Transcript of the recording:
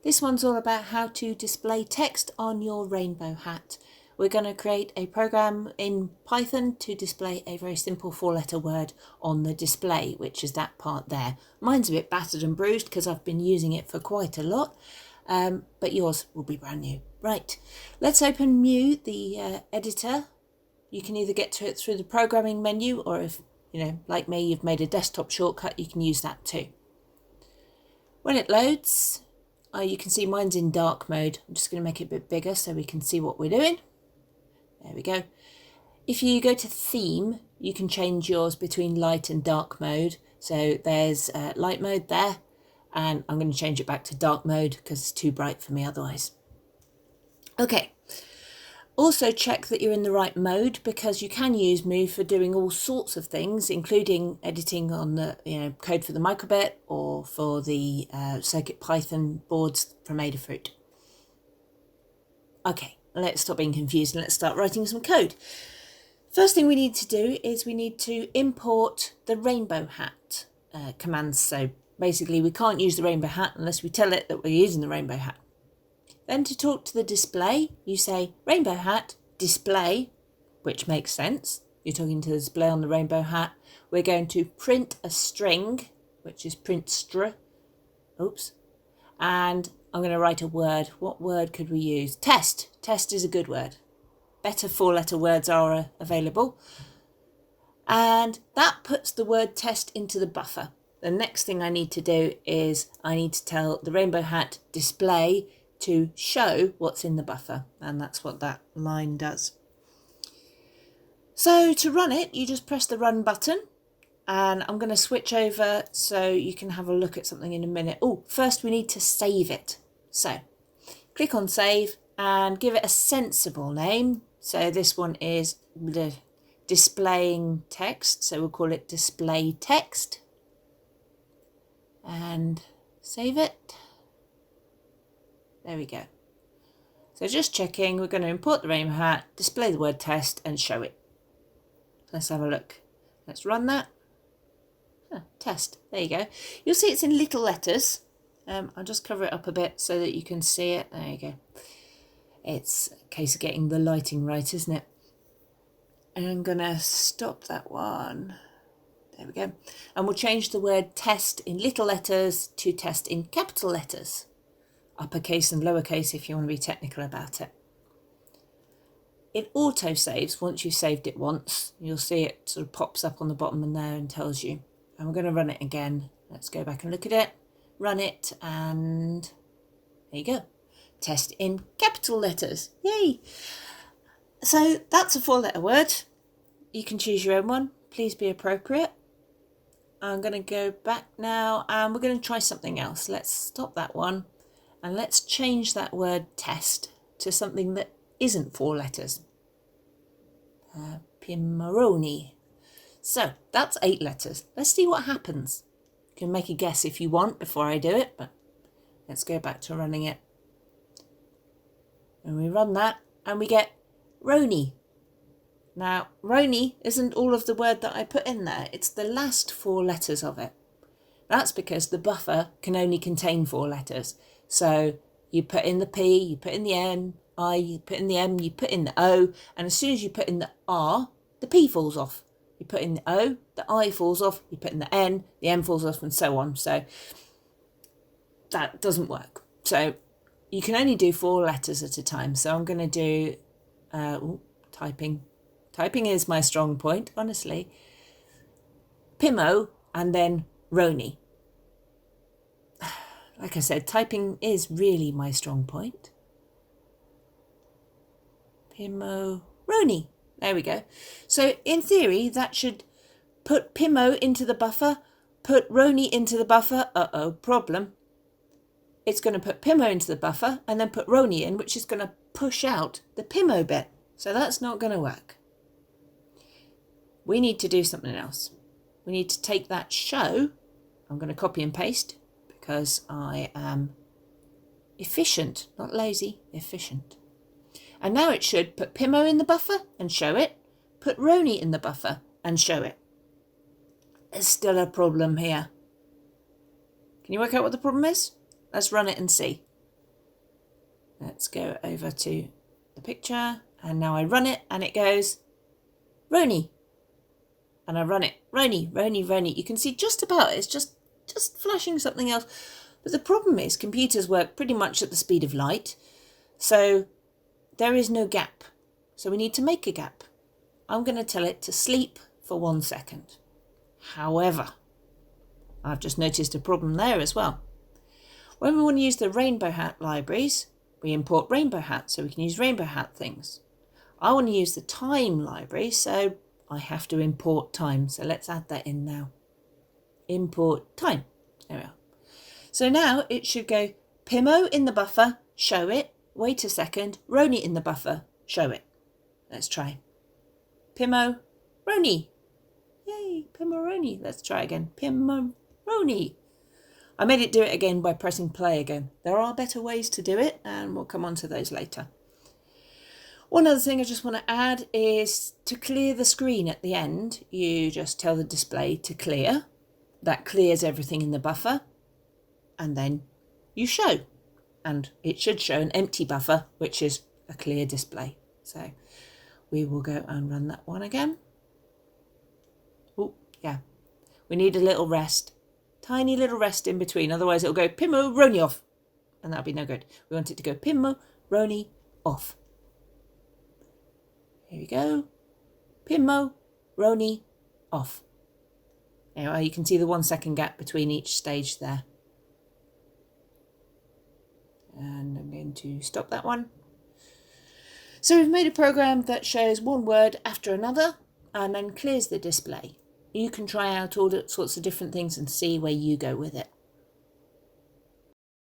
This one's all about how to display text on your rainbow hat. We're going to create a program in Python to display a very simple 4-letter word on the display, which is that part there. Mine's a bit battered and bruised because I've been using it for quite a lot, but yours will be brand new. Right, let's open Mu, the editor. You can either get to it through the programming menu, or if, like me, you've made a desktop shortcut, you can use that too. When it loads, you can see mine's in dark mode. I'm just going to make it a bit bigger so we can see what we're doing. There we go. If you go to theme, you can change yours between light and dark mode. So there's light mode there, and I'm going to change it back to dark mode because it's too bright for me otherwise. Okay. Also check that you're in the right mode, because you can use Mu for doing all sorts of things, including editing on the code for the microbit or for the CircuitPython boards from Adafruit. Okay, let's stop being confused and let's start writing some code. First thing we need to do is we need to import the rainbow hat commands. So basically we can't use the rainbow hat unless we tell it that we're using the rainbow hat. Then to talk to the display, you say rainbow hat display, which makes sense. You're talking to the display on the rainbow hat. We're going to print a string, which is print str. Oops. And I'm going to write a word. What word could we use? Test. Test is a good word. Better 4-letter words are available. And that puts the word test into the buffer. The next thing I need to do is I need to tell the rainbow hat display to show what's in the buffer, and that's what that line does. So to run it, you just press the run button, and I'm going to switch over so you can have a look at something in a minute. Oh, first we need to save it. So click on save and give it a sensible name. So this one is the displaying text, so we'll call it display text, and save it. There we go. So just checking, we're going to import the rainbow hat, display the word test and show it. Let's have a look. Let's run that. Test. There you go. You'll see it's in little letters. I'll just cover it up a bit so that you can see it. There you go. It's a case of getting the lighting right, isn't it? And I'm going to stop that one. There we go. And we'll change the word test in little letters to test in capital letters. Uppercase and lowercase if you want to be technical about it. It auto saves once you've saved it once. You'll see it sort of pops up on the bottom and there and tells you. And we're going to run it again. Let's go back and look at it. Run it, and there you go. Test in capital letters. Yay! So that's a 4-letter word. You can choose your own one. Please be appropriate. I'm going to go back now and we're going to try something else. Let's stop that one. And let's change that word test to something that isn't 4 letters. Pimoroni. So that's 8 letters. Let's see what happens. You can make a guess if you want before I do it, but let's go back to running it. And we run that and we get Roni. Now, Roni isn't all of the word that I put in there. It's the last 4 letters of it. That's because the buffer can only contain 4 letters. So you put in the P, you put in the N, I, you put in the M, you put in the O, and as soon as you put in the R, the P falls off. You put in the O, the I falls off, you put in the N, the M falls off, and so on. So that doesn't work. So you can only do 4 letters at a time. So I'm going to do typing. Typing is my strong point, honestly. Pimo and then Roni. Like I said, typing is really my strong point. Pimo, Roni. There we go. So in theory, that should put Pimo into the buffer, put Roni into the buffer. Uh-oh, problem. It's going to put Pimo into the buffer and then put Roni in, which is going to push out the Pimo bit. So that's not going to work. We need to do something else. We need to take that show. I'm going to copy and paste, because I am efficient, not lazy, efficient. And now it should put Pimo in the buffer and show it, put Roni in the buffer and show it. There's still a problem here. Can you work out what the problem is? Let's run it and see. Let's go over to the picture, and now I run it and it goes Roni. And I run it Roni, Roni, Roni. You can see just about it's just flashing something else. But the problem is computers work pretty much at the speed of light, so there is no gap. So we need to make a gap. I'm going to tell it to sleep for 1 second. However, I've just noticed a problem there as well. When we want to use the Rainbow Hat libraries, we import Rainbow Hat so we can use Rainbow Hat things. I want to use the time library, so I have to import time. So let's add that in now. Import time. There we are. So now it should go Pimo in the buffer, show it. Wait a second, Roni in the buffer, show it. Let's try. Pimo, Roni. Yay, Pimoroni. Let's try again. Pimoroni. I made it do it again by pressing play again. There are better ways to do it, and we'll come on to those later. One other thing I just want to add is to clear the screen at the end, you just tell the display to clear. That clears everything in the buffer, and then you show. And it should show an empty buffer, which is a clear display. So we will go and run that one again. Oh, yeah. We need a little rest. Tiny little rest in between, otherwise it'll go Pimo, Roni off. And that'll be no good. We want it to go Pimo, Roni off. Here we go. Pimo, Roni off. Anyway, you can see the 1 second gap between each stage there. And I'm going to stop that one. So we've made a program that shows one word after another and then clears the display. You can try out all sorts of different things and see where you go with it.